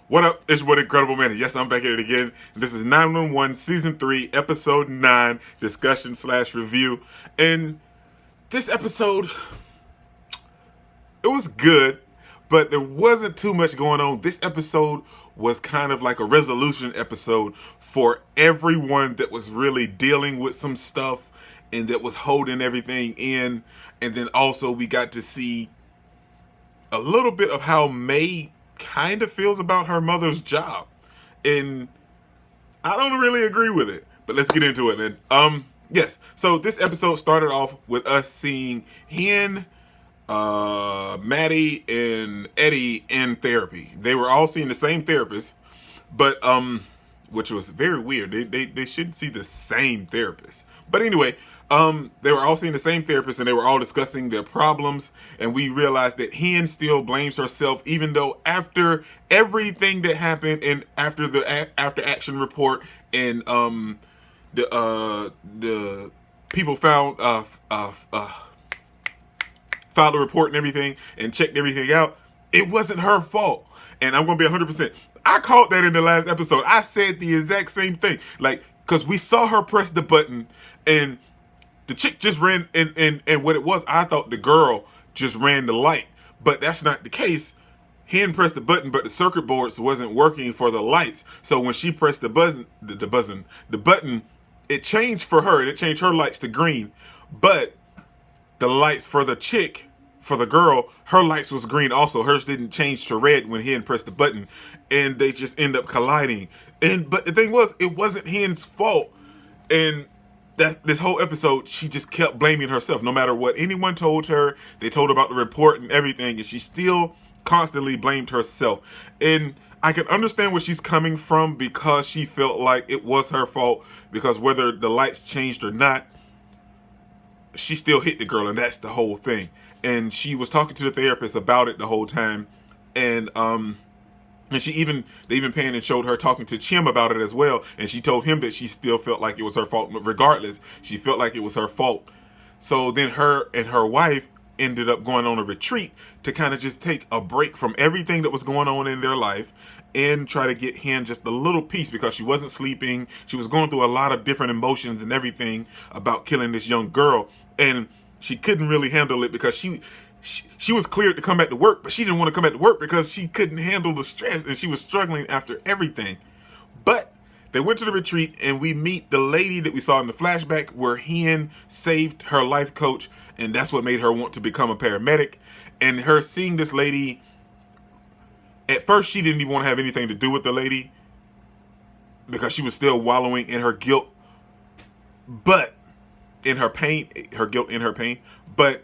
What up? It's your boy, Incredible Man. Yes, I'm back at it again. This is 911 Season 3, Episode 9, discussion slash review. And this episode, it was good, but there wasn't too much going on. This episode was kind of like a resolution episode for everyone that was really dealing with some stuff and that was holding everything in. And then also we got to see a little bit of how May kind of feels about her mother's job. And I don't really agree with it. But let's get into it, man. Yes. So this episode started off with us seeing Hen, Maddie, and Eddie in therapy. They were all seeing the same therapist, but which was very weird. They should see the same therapist. But anyway, they were all seeing the same therapist and they were all discussing their problems. And we realized that Hen still blames herself, even though after everything that happened and after the after action report and the people filed a report and everything and checked everything out, it wasn't her fault. And I'm going to be 100%. I called that in the last episode. I said the exact same thing. Like, because we saw her press the button and the chick just ran, and what it was, I thought the girl just ran the light. But that's not the case. Hen pressed the button, but the circuit boards wasn't working for the lights. So when she pressed the button, it changed for her, and it changed her lights to green. But the lights for the chick, for the girl, her lights was green also. Hers didn't change to red when Hen pressed the button, and they just end up colliding. But the thing was, it wasn't Hen's fault. And that this whole episode, she just kept blaming herself. No matter what anyone told her, they told her about the report and everything, and she still constantly blamed herself. And I can understand where she's coming from, because she felt like it was her fault, because whether the lights changed or not, she still hit the girl, and that's the whole thing. And she was talking to the therapist about it the whole time, and they even panned and showed her talking to Chim about it as well, and she told him that she still felt like it was her fault. Regardless, she felt like it was her fault. So then her and her wife ended up going on a retreat to kind of just take a break from everything that was going on in their life and try to get Hen just a little peace, because she wasn't sleeping. She was going through a lot of different emotions and everything about killing this young girl, and she couldn't really handle it because she was cleared to come back to work, but she didn't want to come back to work because she couldn't handle the stress and she was struggling after everything. But they went to the retreat and we meet the lady that we saw in the flashback where Hen saved her life coach, and that's what made her want to become a paramedic. And her seeing this lady, at first she didn't even want to have anything to do with the lady because she was still wallowing in her guilt, but in her pain, her guilt in her pain. But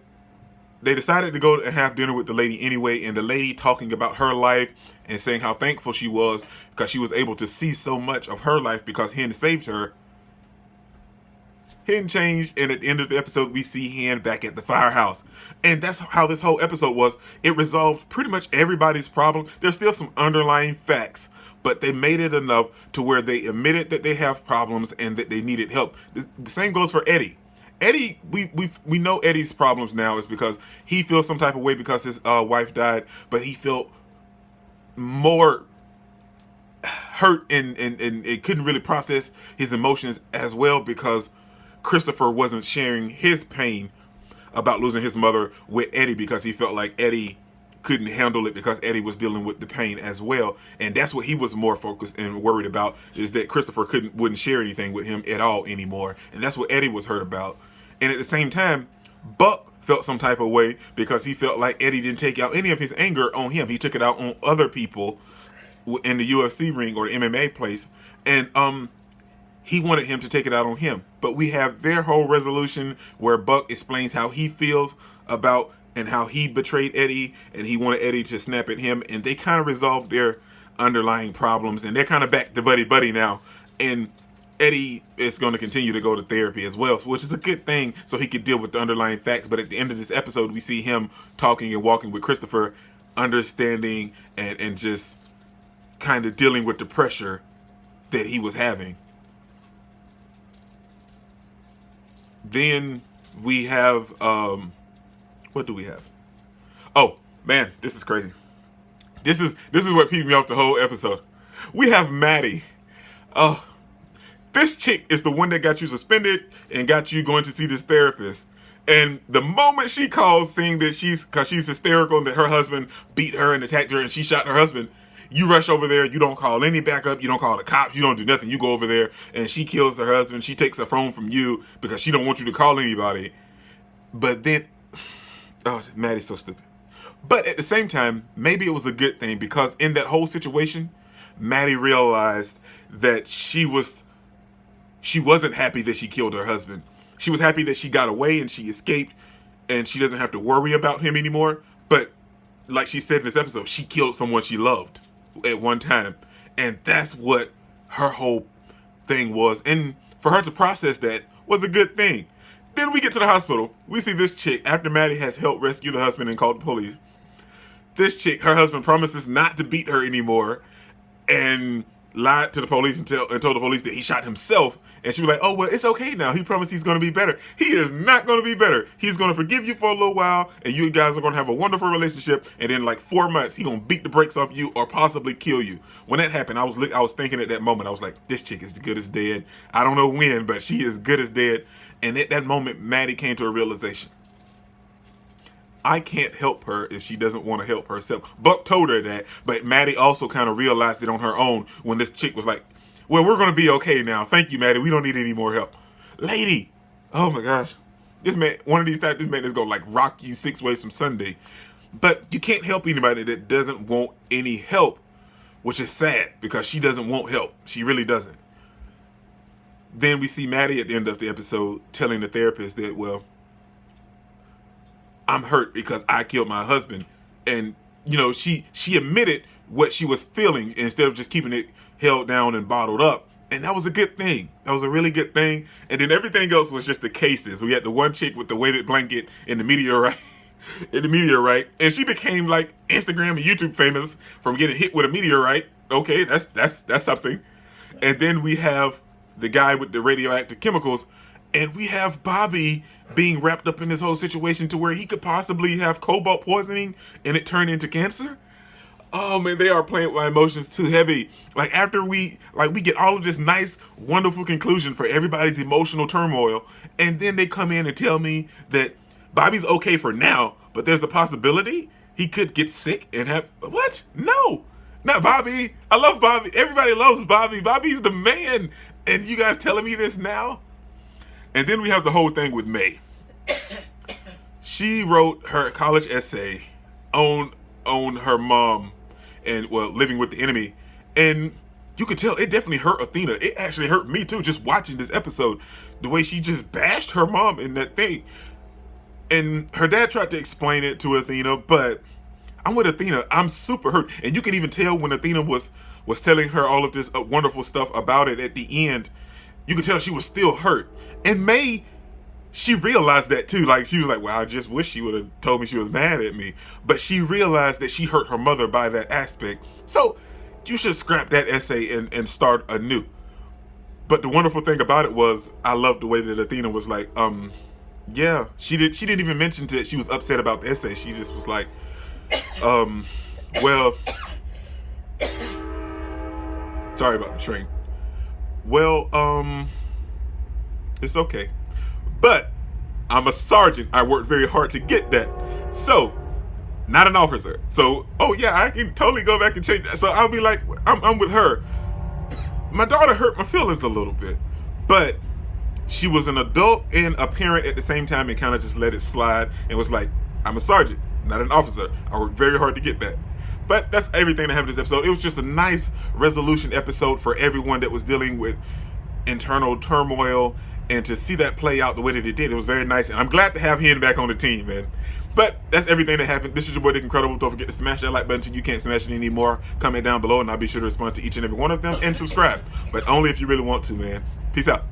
they decided to go and have dinner with the lady anyway, and the lady talking about her life and saying how thankful she was because she was able to see so much of her life because Hen saved her. Hen changed, and at the end of the episode, we see Hen back at the firehouse. And that's how this whole episode was. It resolved pretty much everybody's problem. There's still some underlying facts, but they made it enough to where they admitted that they have problems and that they needed help. The same goes for Eddie. Eddie, we know Eddie's problems now is because he feels some type of way because his wife died, but he felt more hurt and it couldn't really process his emotions as well because Christopher wasn't sharing his pain about losing his mother with Eddie, because he felt like Eddie couldn't handle it because Eddie was dealing with the pain as well. And that's what he was more focused and worried about, is that Christopher wouldn't share anything with him at all anymore. And that's what Eddie was hurt about. And at the same time, Buck felt some type of way because he felt like Eddie didn't take out any of his anger on him. He took it out on other people in the UFC ring or the MMA place. And he wanted him to take it out on him. But we have their whole resolution where Buck explains how he feels about and how he betrayed Eddie, and he wanted Eddie to snap at him, and they kind of resolved their underlying problems, and they're kind of back to buddy now. And Eddie is going to continue to go to therapy as well, which is a good thing, so he could deal with the underlying facts. But at the end of this episode, we see him talking and walking with Christopher, understanding and just kind of dealing with the pressure that he was having. Then we have, what do we have? Oh, man, this is crazy. This is what peed me off the whole episode. We have Maddie. Oh, this chick is the one that got you suspended and got you going to see this therapist. And the moment she calls saying that because she's hysterical and that her husband beat her and attacked her and she shot her husband, you rush over there. You don't call any backup. You don't call the cops. You don't do nothing. You go over there and she kills her husband. She takes her phone from you because she don't want you to call anybody. But then, oh, Maddie's so stupid. But at the same time, maybe it was a good thing because in that whole situation, Maddie realized that she wasn't happy that she killed her husband. She was happy that she got away and she escaped and she doesn't have to worry about him anymore. But like she said in this episode, she killed someone she loved at one time. And that's what her whole thing was. And for her to process that was a good thing. Then we get to the hospital. We see this chick, after Maddie has helped rescue the husband and called the police. This chick, her husband promises not to beat her anymore and lied to the police and told the police that he shot himself. And she was like, oh, well, it's okay now. He promised he's going to be better. He is not going to be better. He's going to forgive you for a little while, and you guys are going to have a wonderful relationship, and in like 4 months, he's going to beat the brakes off you or possibly kill you. When that happened, I was thinking at that moment, I was like, this chick is good as dead. I don't know when, but she is good as dead. And at that moment, Maddie came to a realization. I can't help her if she doesn't want to help herself. Buck told her that, but Maddie also kind of realized it on her own when this chick was like, well, we're going to be okay now. Thank you, Maddie. We don't need any more help. Lady. Oh, my gosh. This man, one of these times, this man is going to, like, rock you 6 ways from Sunday. But you can't help anybody that doesn't want any help, which is sad because she doesn't want help. She really doesn't. Then we see Maddie at the end of the episode telling the therapist that, well, I'm hurt because I killed my husband. And, you know, she admitted what she was feeling instead of just keeping it held down and bottled up. And that was a good thing. That was a really good thing. And then everything else was just the cases. We had the one chick with the weighted blanket in the meteorite. And she became like Instagram and YouTube famous from getting hit with a meteorite. Okay, that's something. And then we have the guy with the radioactive chemicals. And we have Bobby being wrapped up in this whole situation to where he could possibly have cobalt poisoning and it turn into cancer. Oh man, they are playing with my emotions too heavy. Like after we get all of this nice, wonderful conclusion for everybody's emotional turmoil, and then they come in and tell me that Bobby's okay for now, but there's a possibility he could get sick and have what? No, not Bobby. I love Bobby. Everybody loves Bobby. Bobby's the man, and you guys telling me this now? And then we have the whole thing with May. She wrote her college essay on her mom and, well, living with the enemy. And you could tell it definitely hurt Athena. It actually hurt me too, just watching this episode. The way she just bashed her mom in that thing. And her dad tried to explain it to Athena, but I'm with Athena. I'm super hurt. And you can even tell when Athena was telling her all of this wonderful stuff about it at the end, you could tell she was still hurt. And May, she realized that too. Like, she was like, well, I just wish she would have told me she was mad at me. But she realized that she hurt her mother by that aspect. So you should scrap that essay and start anew. But the wonderful thing about it was, I loved the way that Athena was like, yeah, she didn't even mention that she was upset about the essay. She just was like, well, sorry about the train. Well, it's okay. But I'm a sergeant. I worked very hard to get that. So, not an officer. So, oh yeah, I can totally go back and change that. So I'll be like, I'm with her. My daughter hurt my feelings a little bit. But she was an adult and a parent at the same time and kind of just let it slide and was like, I'm a sergeant, not an officer. I worked very hard to get that. But that's everything that happened in this episode. It was just a nice resolution episode for everyone that was dealing with internal turmoil, and to see that play out the way that it did, it was very nice. And I'm glad to have him back on the team, man. But that's everything that happened. This is your boy, Dick Incredible. Don't forget to smash that like button until you can't smash it anymore. Comment down below, and I'll be sure to respond to each and every one of them and subscribe. But only if you really want to, man. Peace out.